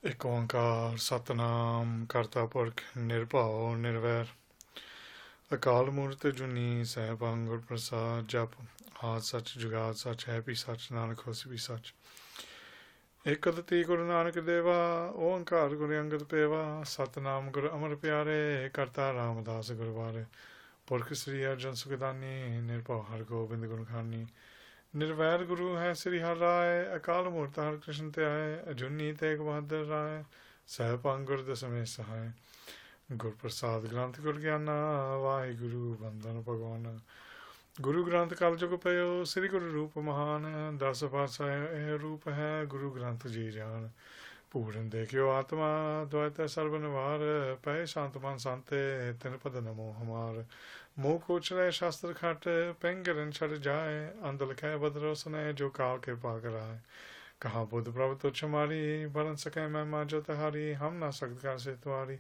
ਇੱਕ ਓਂਕਾਰ ਸਤਨਾਮ ਕਰਤਾ ਪੁਰਖ ਨਿਰਭਉ ਨਿਰਵੈਰ ਅਕਾਲ ਮੂਰਤ ਜੁਨੀ ਸਹਿਬੰ ਗੁਰ ਪ੍ਰਸਾਦ ਜਪ ਆਦ ਸੱਚ ਜੁਗਾਦ ਸੱਚ ਹੈ ਵੀ ਸੱਚ ਨਾਨਕ ਹੋਸੀ ਵੀ ਸੱਚ ਇਕ ਅਦਤੀ ਗੁਰੂ ਨਾਨਕ ਦੇਵਾ ਓੰਕਾਰ ਗੁਰ ਅੰਗਦ ਪੇਵਾ ਸਤਨਾਮ ਗੁਰ ਅਮਰ ਪਿਆਰੇ ਕਰਤਾ ਰਾਮਦਾਸ ਗੁਰਵਾਰੇ ਪੁਰਖ ਸ੍ਰੀ ਅਰਜਨ ਸੁਖਦਾਨੀ ਨਿਰਭਉ ਹਰਿ ਗੋਬਿੰਦ ਗੁਣ ਖਾਨੀ निर्वैर गुरु है श्री हर राय अकाल मूर्त हर कृष्ण त्याय अजुनी तेग बहादुर राय सहपंग गुर दसमें सहाय गुर प्रसाद ग्रंथ गुर ज्ञाना वाहि गुरु बंदन भगवान गुरु ग्रंथ कल जुग पयो श्री गुरु रूप महान दस पातशाह रूप है गुरु ग्रंथ जी जान पूरन देखियो आत्मा द्वैत सर्वनिवार पै शांत मन शांते तिन पद नमो हमार मुँह कोचले शास्त्र खट पेंगरन छड़ जाए अंध लिखे बदरो सुने जो काल कृपा कराए कहाँ बुद्ध प्रभु तुच्छ मारी बरन सके महिमा जो तहारी हम ना सकत कर से तुम्हारी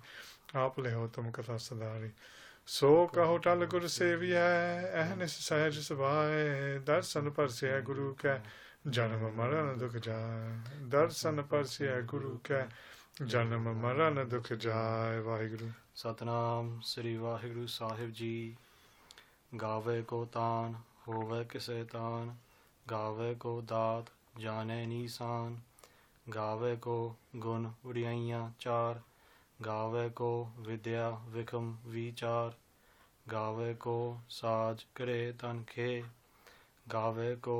आप ले हो तुम कथा सदारी सो कहो टल गुर सेविया अहनिस सहज सभाए दर्शन पर से गुरु कै जन्म मरण दुख जाए दर्शन पर से गुरु कै जन्म मरण दुख जाए वाहिगुरु सतनाम श्री वाहिगुरु साहिब जी गावे को तान होवे किसे तान गावे को दात जाने नीसान गावे को गुण उड़ियाइयाँ चार गावे को विद्या विक्रम विचार गावे को साज करे तन खे गावे को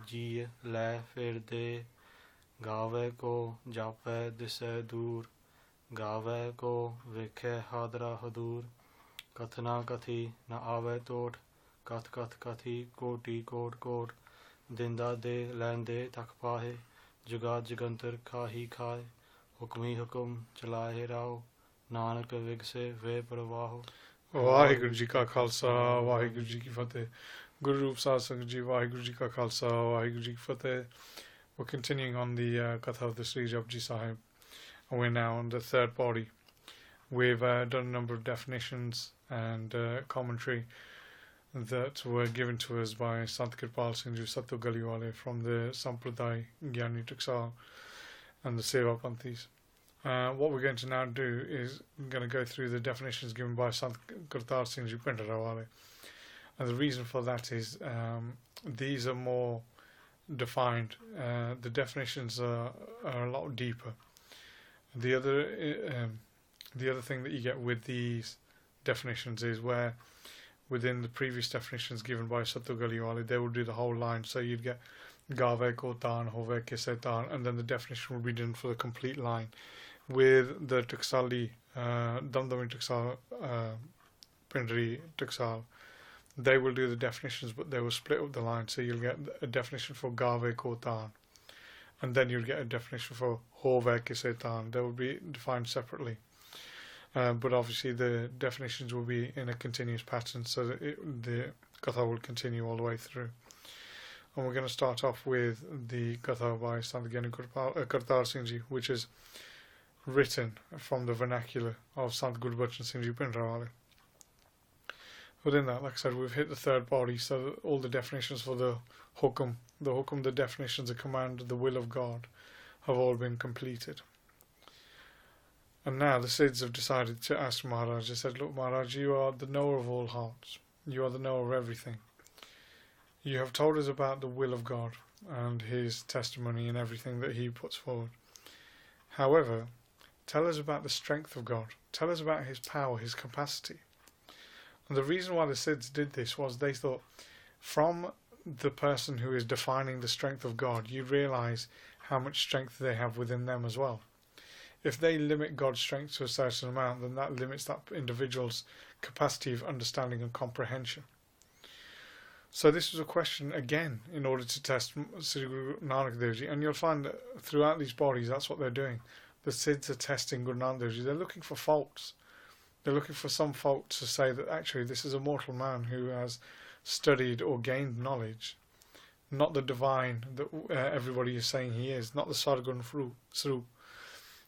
जीय लै फिर दे गावे को जापे दिसे दूर गावे को विखे हादरा हदूर कथना कथी न आवे तोट कथ कथ कथी कोटि कोट कोट दिंदा दे लैंदे तक पाहे जुगा जगंतर खाही खाए हुक्मी हुक्म चलाए राहो नानक विगसे वे प्रवाहो वाहिगुरु जी का खालसा वाहिगुरु जी की फतेह गुरु रूप साध संगत जी वाहिगुरु जी का खालसा वाहिगुरु जी की फतेह. We're continuing on the Katha of the Sri Japji Sahib. We're now on the third body. We've done a number of definitions and commentary that were given to us by Sant Kirpal Singh Ji Sattu Galiwale from the Sampardaic Gyani Taksal and the Seva Panthis. What we're going to now do is going to go through the definitions given by Sant Kartar Singh Ji Pindarawale. And the reason for that is these are more defined. The definitions are a lot deeper. The other thing that you get with these definitions is where within the previous definitions given by Sattu Galiwale, they would do the whole line. So you'd get Gave Kotan, Hove Kisetan, and then the definition would be done for the complete line. With the Taksali, Damdami Taksal, Pindri Taksal, they will do the definitions, but they will split up the line. So you'll get a definition for Gave Kotan, and then you'll get a definition for Hove Kisetan. They will be defined separately. But obviously the definitions will be in a continuous pattern, so that the Katha will continue all the way through. And we're going to start off with the Katha by Sant Gyani Kartar Singh Ji, which is written from the vernacular of Sant Gurbachan Singh Ji Pindarawale. Within that, like I said, we've hit the third body, so that all the definitions for the hukum, the definitions of command, the will of God, have all been completed. And now the Siddhs have decided to ask Maharaj. They said, look, Maharaj, you are the knower of all hearts. You are the knower of everything. You have told us about the will of God and his testimony and everything that he puts forward. However, tell us about the strength of God. Tell us about his power, his capacity. And the reason why the Siddhs did this was they thought, from the person who is defining the strength of God, you realize how much strength they have within them as well. If they limit God's strength to a certain amount, then that limits that individual's capacity of understanding and comprehension. So this was a question, again, in order to test Sri Guru Nanak Dev Ji. And you'll find that throughout these bodies, that's what they're doing. The Siddhs are testing Guru Nanak Dev Ji. They're looking for faults. They're looking for some faults to say that actually this is a mortal man who has studied or gained knowledge, not the divine that everybody is saying he is, not the Sargun Srup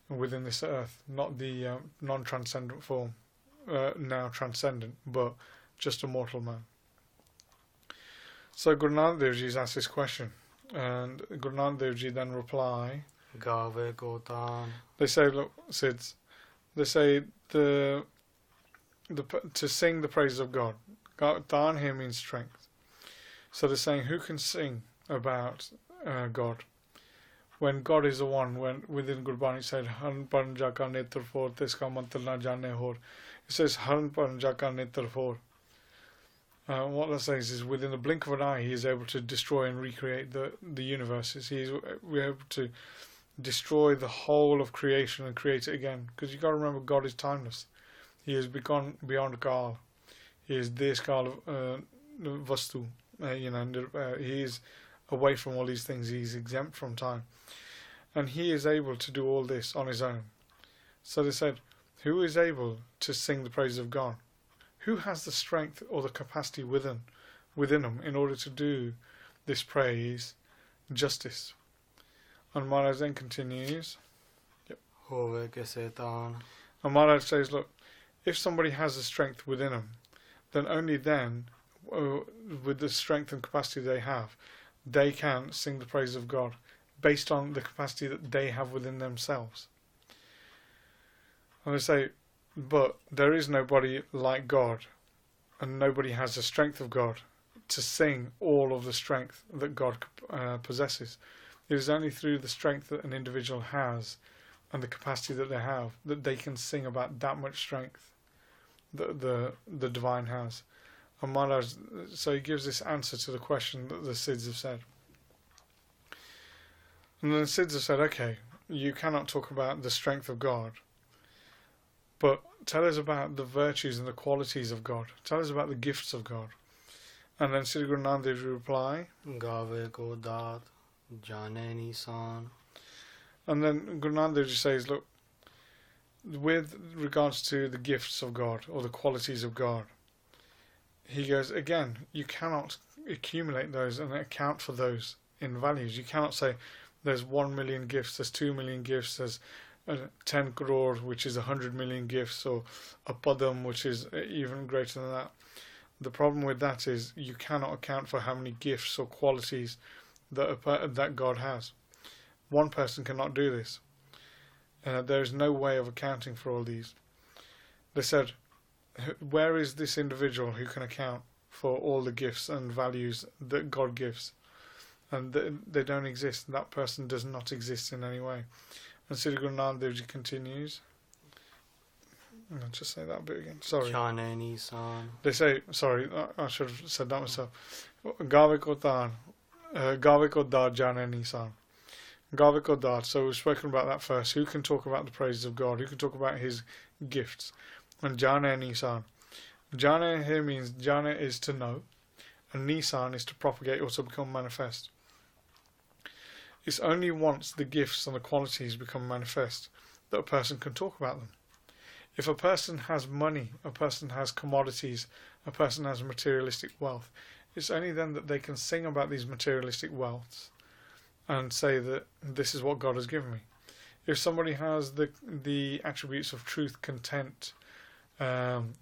within this earth, not the non-transcendent form, now transcendent, but just a mortal man. So Guru Nanak Dev Ji is asked this question, and Guru Nanak Dev Ji then reply Gave ko taan. They say, look, Sids, they say to sing the praises of God. Taan here means strength. So they're saying, who can sing about God? When God is the one, when within Gurbani it said, Haran Paranja ka netr for, teska mantra na jane hor. It says, Haran Paranja ka netr for. What that says is, within the blink of an eye, he is able to destroy and recreate the universes. We're able to destroy the whole of creation and create it again. Because you got to remember, God is timeless. He is gone beyond Kal. He is this Kal of Vastu. He is away from all these things. He is exempt from time. And he is able to do all this on his own. So they said, who is able to sing the praises of God? Who has the strength or the capacity within him in order to do this praise justice? And Maharaj then continues. Hove kise taan. And Maharaj says, look, if somebody has the strength within him, then only then, with the strength and capacity they have, they can sing the praise of God based on the capacity that they have within themselves. And they say, but there is nobody like God, and nobody has the strength of God to sing all of the strength that God possesses. It is only through the strength that an individual has and the capacity that they have that they can sing about that much strength that the divine has. And Maharaj, so he gives this answer to the question that the Siddhs have said. And then the Siddhs have said, okay, you cannot talk about the strength of God, but tell us about the virtues and the qualities of God. Tell us about the gifts of God. And then Sri Guru Nanak Dev Ji reply, Gave ko daat, jane nisan. And then Guru Nanak Dev Ji says, look, with regards to the gifts of God or the qualities of God, he goes, again, you cannot accumulate those and account for those in values. You cannot say there's 1 million gifts, there's 2 million gifts, there's 10 crore, which is 100 million gifts, or a padam, which is even greater than that. The problem with that is you cannot account for how many gifts or qualities that God has. One person cannot do this. There is no way of accounting for all these. They said, where is this individual who can account for all the gifts and values that God gives? And they don't exist. That person does not exist in any way. And Sri Guru Nanak Dev Ji continues. I'll just say that bit again. Sorry. Jane nisan. They say, sorry, I should have said that myself. Gave ko taan, gave ko daat jane nisan. Gave ko daat. So we've spoken about that first. Who can talk about the praises of God? Who can talk about His gifts? And jane nisan. Jane here means, jane is to know, and nisan is to propagate or to become manifest. It's only once the gifts and the qualities become manifest that a person can talk about them. If a person has money, a person has commodities, a person has materialistic wealth, it's only then that they can sing about these materialistic wealths and say that this is what God has given me. If somebody has the attributes of truth, content,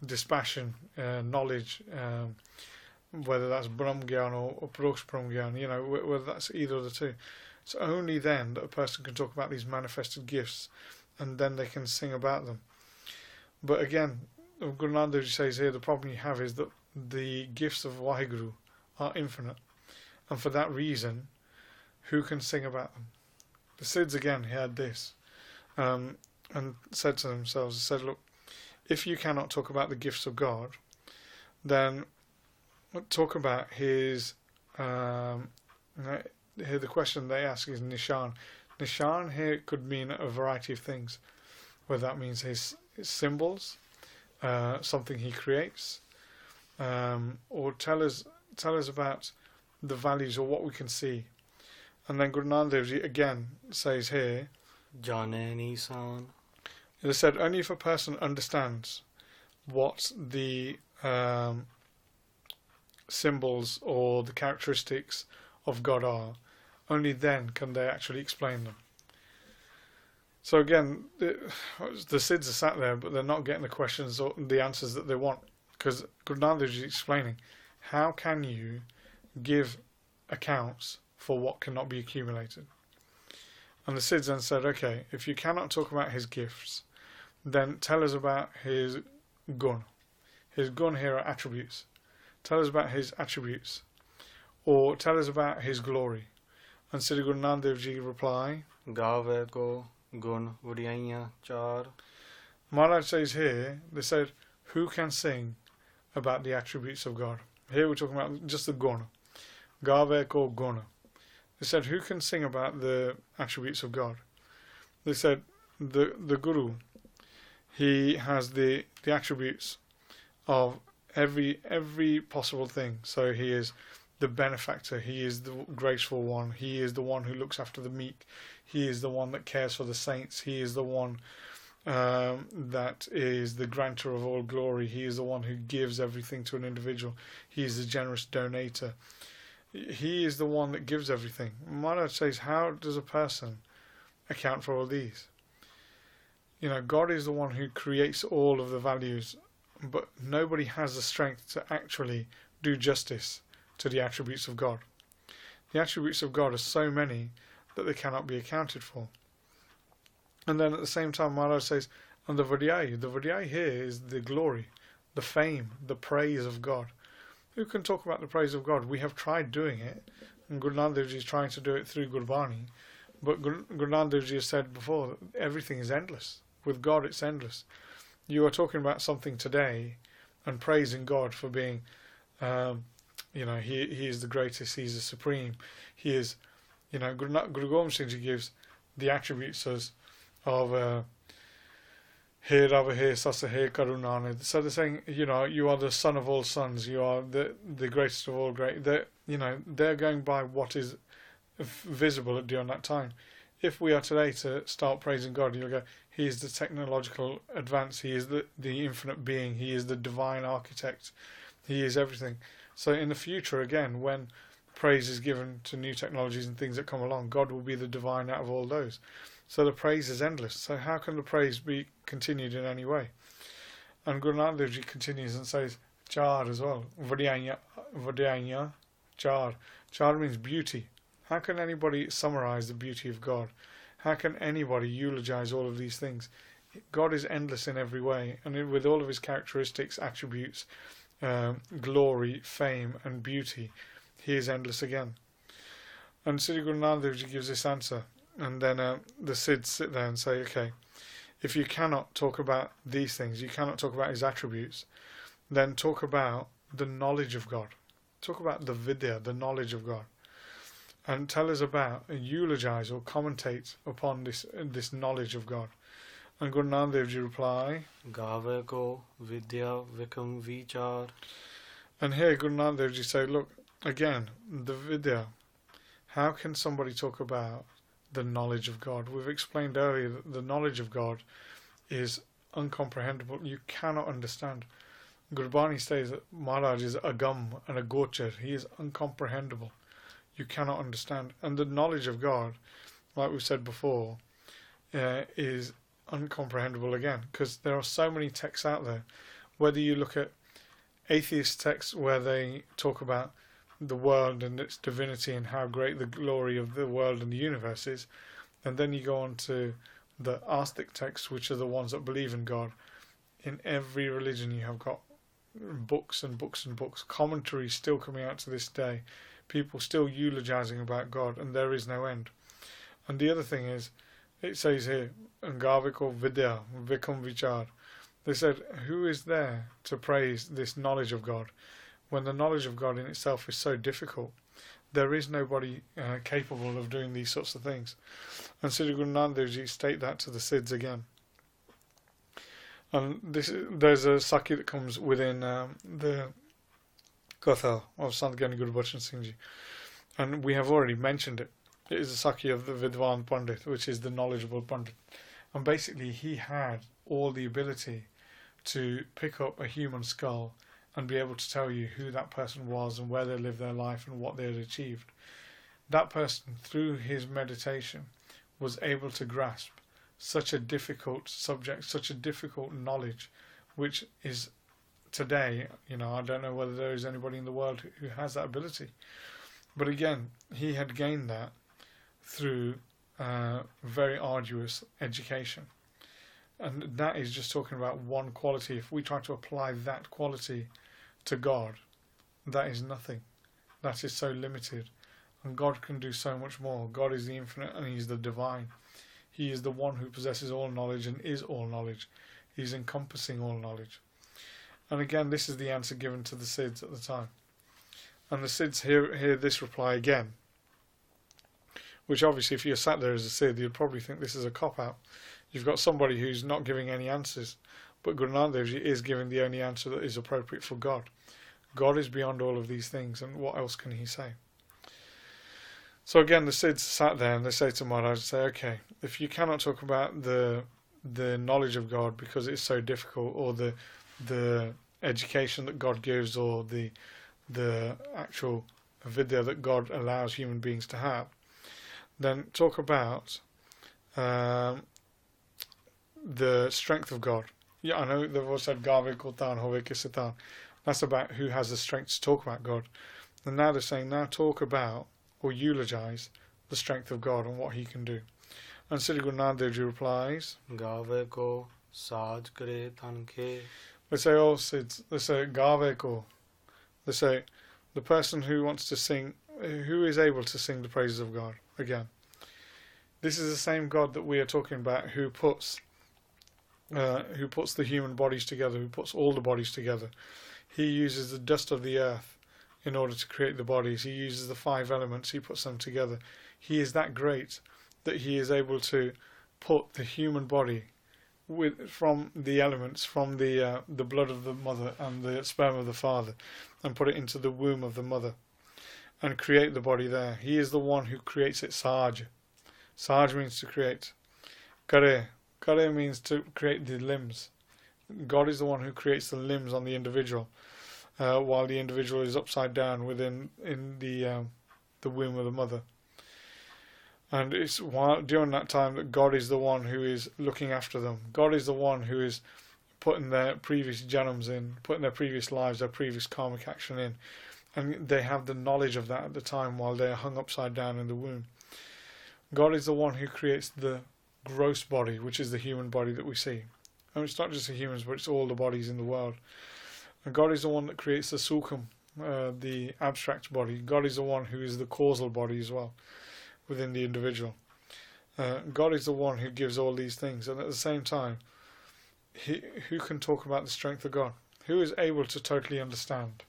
dispassion, knowledge, whether that's Brahm Gyan or Proksh Brahm Gyan, whether that's either of the two, it's only then that a person can talk about these manifested gifts, and then they can sing about them. But again, Guru Nanak Dev Ji says here, the problem you have is that the gifts of Waheguru are infinite, and for that reason, who can sing about them? The Siddhs again had this, and said to themselves, said, look, if you cannot talk about the gifts of God, then talk about His. Here the question they ask is Nishan. Nishan here could mean a variety of things, whether that means his symbols, something he creates, or tell us about the values or what we can see. And then Guru Nanak Dev Ji again says here, Jane nisan. It said only if a person understands what the symbols or the characteristics of God are, only then can they actually explain them. So again, the Siddhs are sat there, but they're not getting the questions or the answers that they want, because Guru Nanak Dev Ji is explaining, how can you give accounts for what cannot be accumulated? And the Sidds then said, okay, if you cannot talk about his gifts, then tell us about his gun. His gun here are attributes. Tell us about his attributes. Or tell us about his glory. And Sri Guru Nanak Dev Ji reply, Gave ko gun vadiaiyan char. Maharaj says here, they said, who can sing about the attributes of God? Here we're talking about just the guna. Gave ko guna. They said, who can sing about the attributes of God? They said, the Guru, he has the attributes of every possible thing. So he is the benefactor, he is the graceful one, he is the one who looks after the meek, he is the one that cares for the saints, he is the one that is the grantor of all glory, he is the one who gives everything to an individual, he is the generous donator, he is the one that gives everything. Maharaj says, how does a person account for all these? You know, God is the one who creates all of the values, but nobody has the strength to actually do justice to the attributes of God. The attributes of God are so many that they cannot be accounted for. And then at the same time, Maharaj says, and the Vadiyai here is the glory, the fame, the praise of God. Who can talk about the praise of God? We have tried doing it, and Guru Nanak Dev Ji is trying to do it through Gurbani, but Guru Nanak Dev Ji has said before, everything is endless. With God, it's endless. You are talking about something today and praising God for being, he is the greatest, he is the supreme, he is, Guru Gobind Singh Ji gives the attributes of He Rava He Sasa He Karunana. So they're saying, you are the son of all sons, you are the greatest of all great. They're going by what is visible during that time. If we are today to start praising God, you'll go, he is the technological advance, he is the infinite being, he is the divine architect, he is everything. So in the future, again, when praise is given to new technologies and things that come along, God will be the divine out of all those. So the praise is endless. So how can the praise be continued in any way? And Guru Nanak Dev Ji continues and says, Char as well. Vadiyanya, Char. Char means beauty. How can anybody summarize the beauty of God? How can anybody eulogize all of these things? God is endless in every way, and with all of his characteristics, attributes, glory, fame, and beauty, he is endless again. And Sri Guru Nanak Dev Ji gives this answer, and then the Sidds sit there and say, okay, if you cannot talk about these things, you cannot talk about his attributes, then talk about the knowledge of God. Talk about the vidya, the knowledge of God. And tell us about, and eulogize or commentate upon this knowledge of God. And Guru Nanak Dev Ji reply, Gave ko vidya vikam vichar. And here Guru Nanak Dev Ji say, look, again, the vidya, how can somebody talk about the knowledge of God? We've explained earlier that the knowledge of God is uncomprehendable. You cannot understand. Gurbani says that Maharaj is agam and a gochar. He is uncomprehendable. You cannot understand. And the knowledge of God, like we said before, is uncomprehendable again, because there are so many texts out there. Whether you look at atheist texts where they talk about the world and its divinity and how great the glory of the world and the universe is, and then you go on to the Astic texts, which are the ones that believe in God. In every religion you have got books and books and books, commentaries still coming out to this day, people still eulogizing about God, and there is no end. And the other thing is, it says here, Angaviko Vidya, Vikam Vichar. They said, who is there to praise this knowledge of God, when the knowledge of God in itself is so difficult? There is nobody capable of doing these sorts of things. And Sri Guru Nanak Dev Ji state that to the Sidds again. And there's a Sakhi that comes within the Katha of Sant Gyani Gurbachan Singh Ji. And we have already mentioned it. It is a Sakhi of the Vidwan Pandit, which is the knowledgeable Pandit. And basically he had all the ability to pick up a human skull and be able to tell you who that person was and where they lived their life and what they had achieved. That person, through his meditation, was able to grasp such a difficult subject, such a difficult knowledge, which is today, I don't know whether there is anybody in the world who has that ability. But again, he had gained that through very arduous education. And that is just talking about one quality. If we try to apply that quality to God, that is nothing. That is so limited. And God can do so much more. God is the infinite and He's the divine. He is the one who possesses all knowledge and is all knowledge. He's encompassing all knowledge. And again, this is the answer given to the Sidds at the time. And the Sidds hear this reply again. Which obviously, if you're sat there as a Sidd, you'd probably think this is a cop-out. You've got somebody who's not giving any answers. But Guru Nanak Dev Ji is giving the only answer that is appropriate for God. God is beyond all of these things, and what else can He say? So again, the Sidds sat there and they say to Maharaj, okay, if you cannot talk about the knowledge of God because it's so difficult, or the education that God gives, or the actual vidya that God allows human beings to have, then talk about the strength of God. Yeah, I know they've also said Gave Kultan Hove Kisitan. That's about who has the strength to talk about God. And now they're saying, now talk about or eulogize the strength of God and what He can do. And Sri Guru Nanak Dev Ji replies, Gave ko saaj kare tanke. They say, oh Sidds, they say Gave ko. They say the person who wants to sing, who is able to sing the praises of God. Again, this is the same God that we are talking about, who puts the human bodies together, who puts all the bodies together. He uses the dust of the earth in order to create the bodies. He uses the 5 elements, He puts them together. He is that great that He is able to put the human body from the elements, from the blood of the mother and the sperm of the father, and put it into the womb of the mother and create the body there. He is the one who creates it. Saj. Saj means to create. Kare. Kare means to create the limbs. God is the one who creates the limbs on the individual, while the individual is upside down in the womb of the mother. And it's during that time that God is the one who is looking after them. God is the one who is putting their previous janams in, putting their previous lives, their previous karmic action in. And they have the knowledge of that at the time while they are hung upside down in the womb. God is the one who creates the gross body, which is the human body that we see. And it's not just the humans, but it's all the bodies in the world. And God is the one that creates the sukham, the abstract body. God is the one who is the causal body as well, within the individual. God is the one who gives all these things. And at the same time, who can talk about the strength of God? Who is able to totally understand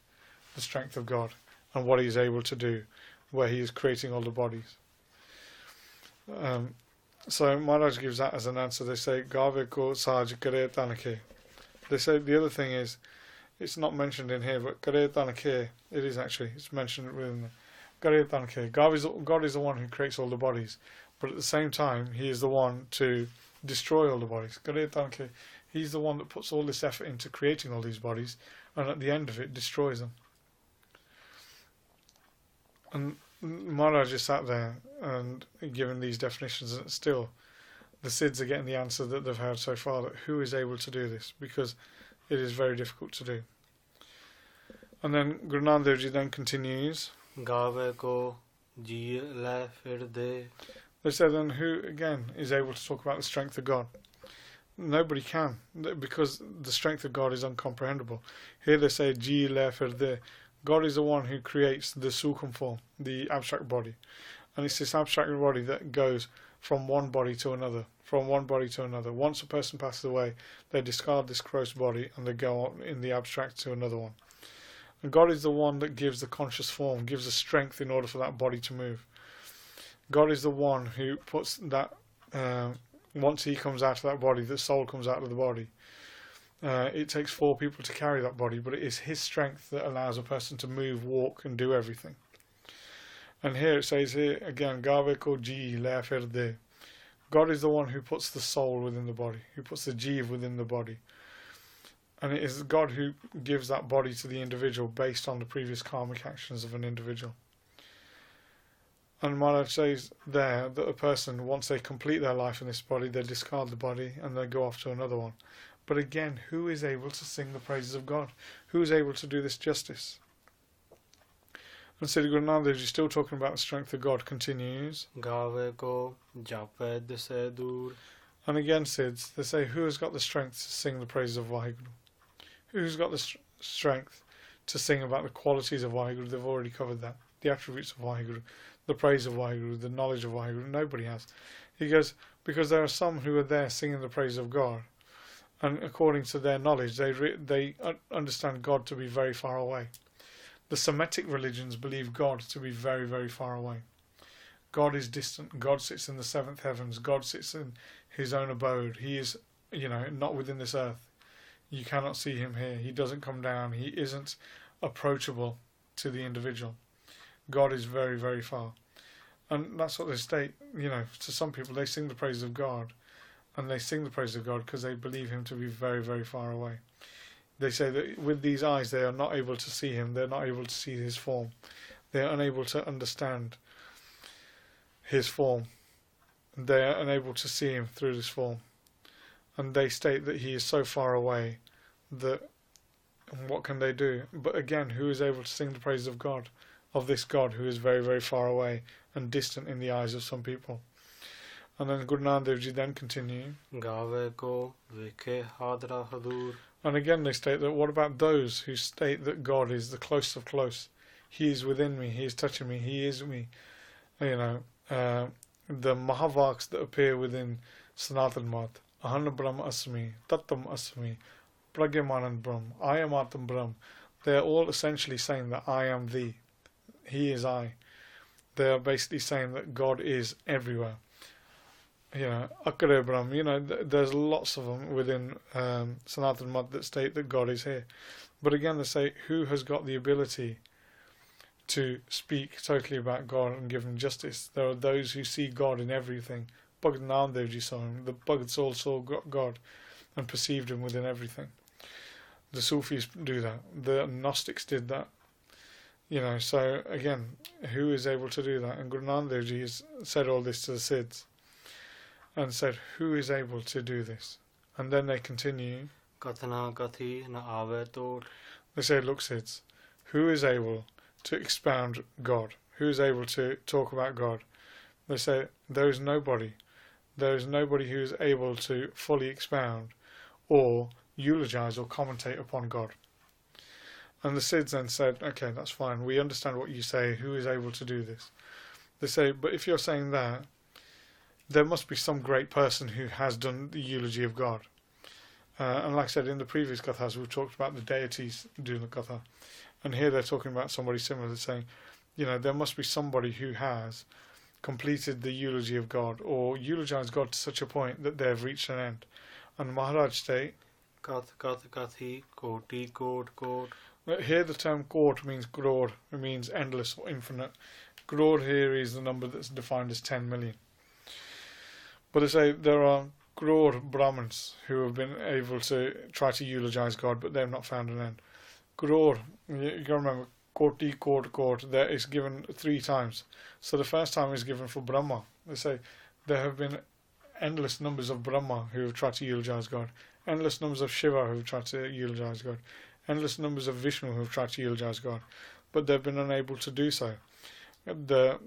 the strength of God and what He is able to do, where He is creating all the bodies? So Maharaj gives that as an answer. They say, Gave ko saj kare tanake. They say the other thing is, it's not mentioned in here, but kare tanake, it is actually, it's mentioned within the kare tanake. God is the one who creates all the bodies, but at the same time, He is the one to destroy all the bodies. Kare tanake, He's the one that puts all this effort into creating all these bodies, and at the end of it, destroys them. And Maharaj just sat there and given these definitions, and still the Sidds are getting the answer that they've heard so far, that who is able to do this, because it is very difficult to do. And then Guru Nanak Dev Ji then continues, Gave ko ji le fir de. They say then who again is able to talk about the strength of God? Nobody can, because the strength of God is incomprehensible. Here they say ji le fir de. God is the one who creates the sukham form, the abstract body. And it's this abstract body that goes from one body to another, from one body to another. Once a person passes away, they discard this gross body and they go on in the abstract to another one. And God is the one that gives the conscious form, gives the strength in order for that body to move. God is the one who puts that, once He comes out of that body, the soul comes out of the body. It takes 4 people to carry that body, but it is His strength that allows a person to move, walk, and do everything. And here it says here again, Gave ko ji le fir de. God is the one who puts the soul within the body, who puts the jiv within the body. And it is God who gives that body to the individual based on the previous karmic actions of an individual. And Maharaj says there that a person, once they complete their life in this body, they discard the body and they go off to another one. But again, who is able to sing the praises of God? Who is able to do this justice? And Sri Guru Nanak Dev Ji, still talking about the strength of God, continues. Gave ko jape dise dur. And again, Siddhs, they say, who has got the strength to sing the praises of Vaheguru? Who's got the strength to sing about the qualities of Vaheguru? They've already covered that. The attributes of Vaheguru, the praise of Vaheguru, the knowledge of Vaheguru. Nobody has. He goes, because there are some who are there singing the praise of God, and according to their knowledge, they understand God to be very far away. The Semitic religions believe God to be very, very far away. God is distant. God sits in the seventh heavens. God sits in his own abode. He is, not within this earth. You cannot see him here. He doesn't come down. He isn't approachable to the individual. God is very, very far. And that's what they state, to some people. They sing the praise of God, and they sing the praise of God because they believe him to be very, very far away. They say that with these eyes they are not able to see him. They're not able to see his form. They are unable to understand his form. They are unable to see him through this form. And they state that he is so far away that what can they do? But again, who is able to sing the praise of God, of this God who is very, very far away and distant in the eyes of some people? And then Guru Nanak Dev Ji then continue. Gave ko vikhe hadra hadur. And again they state that what about those who state that God is the close of close? He is within me, he is touching me, he is me. The Mahavaks that appear within Sanatan Mat, Ahana Brahma Asmi, Tattam Asmi, Pragyamanand Brahm, I am Atam Brahm. They are all essentially saying that I am thee, he is I. They are basically saying that God is everywhere. Akare Brahm, there's lots of them within Sanatan Mat that state that God is here. But again, they say, who has got the ability to speak totally about God and give him justice? There are those who see God in everything. Bhagat Nanak Dev Ji saw him. The Bhagats all saw God and perceived him within everything. The Sufis do that. The Gnostics did that. So again, who is able to do that? And Guru Nanak Dev Ji has said all this to the Siddhs and said, who is able to do this? And then they continue. Kathana kathi na ave tod. They say, look, Siddhs, who is able to expound God? Who is able to talk about God? They say, there is nobody. There is nobody who is able to fully expound or eulogize or commentate upon God. And the Siddhs then said, okay, that's fine. We understand what you say. Who is able to do this? They say, but if you're saying that, there must be some great person who has done the eulogy of God. And like I said, in the previous kathas, we've talked about the deities doing the katha. And here they're talking about somebody similar. They're saying, there must be somebody who has completed the eulogy of God or eulogized God to such a point that they've reached an end. And Maharaj state, Kath kathi koti kot. Here the term kot means crore. It means endless or infinite. Crore here is the number that's defined as 10 million. But they say there are crore Brahmins who have been able to try to eulogize God, but they've not found an end. Crore, you can remember, koti, kot, that is given 3 times. So the first time is given for Brahma. They say there have been endless numbers of Brahma who have tried to eulogize God, endless numbers of Shiva who have tried to eulogize God, endless numbers of Vishnu who have tried to eulogize God, but they've been unable to do so. The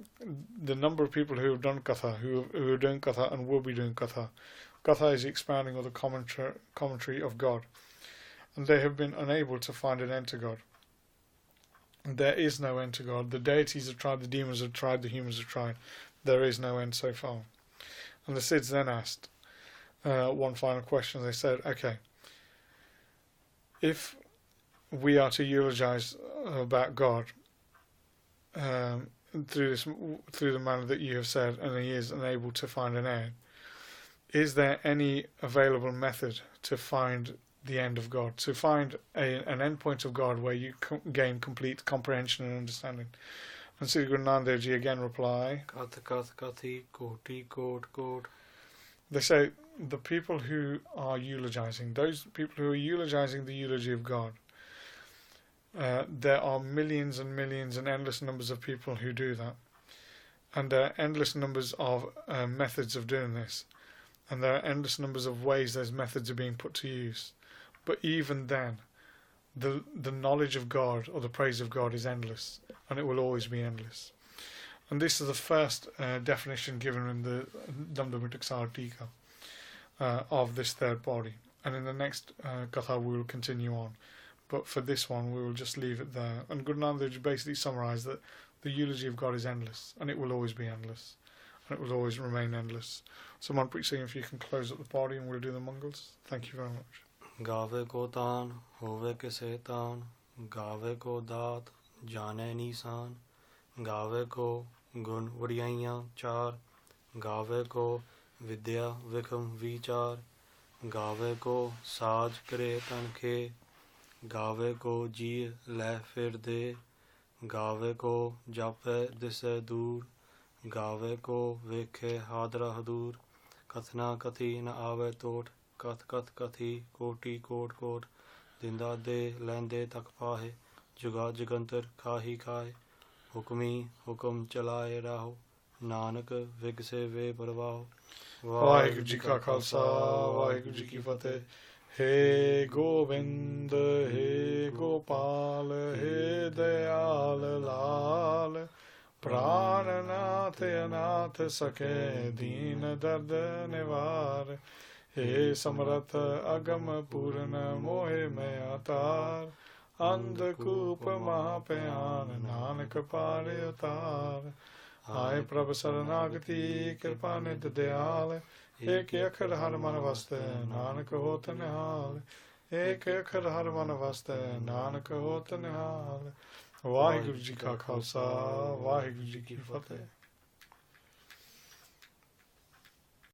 number of people who have done katha, who are doing katha and will be doing katha. Katha is the expounding or the commentary of God. And they have been unable to find an end to God. There is no end to God. The deities have tried, the demons have tried, the humans have tried. There is no end so far. And the Siddhs then asked one final question. They said, okay, if we are to eulogize about God through the manner that you have said, and he is unable to find an end, is there any available method to find the end of God, to find an end point of God where you gain complete comprehension and understanding? And Sri Guru Nanak Dev Ji again reply, Kath kathi koti kot. They say the people who are eulogizing, those people who are eulogizing the eulogy of God, there are millions and millions and endless numbers of people who do that. And there are endless numbers of methods of doing this. And there are endless numbers of ways those methods are being put to use. But even then, the knowledge of God or the praise of God is endless, and it will always be endless. And this is the first definition given in the Damdami Taksal Tika of this third body. And in the next Katha we will continue on. But for this one we will just leave it there. And Guru Nanak Dev Ji basically summarised that the eulogy of God is endless, and it will always be endless, and it will always remain endless. So Kamalpreet Singh, if you can close up the body and we'll do the Mangals. Thank you very much. Gave ko taan, hove kise taan, gave ko daat, jane nisan, gave ko gun vadiyaiyan char, gave ko vidya vikam vichar, gave ko saaj kare tanke, gave ko ji le fir de, gave ko jape dise dur, gave ko vekhe hadra hadur, kathna kathi na ave tot, कथ कथ कथी कोटि coat coat दिंदा दे लैंदे तक पाहे जुगा जगंतर खाही खाए हुक्मी हुक्म चलाए राहो नानक विग से वे परवाहो वाहिगुरु जी का खालसा वाहिगुरु जी की फतेह। हे गोविंद हे गोपाल हे दयाल लाल प्राणनाथ अनाथ सखे दीन दर्द निवार हे समरथ अगम पूर्ण मोहे में अतार अंधकूप महापयान नानक पारे उतार आए प्रभ शरणागति कृपा निध दयाल एक अखर हर मन वस्ते नानक होत निहाल एक अखर हर मन वस्ते नानक होत निहाल। वाहिगुरु जी का खालसा वाहिगुरु जी की फतेह।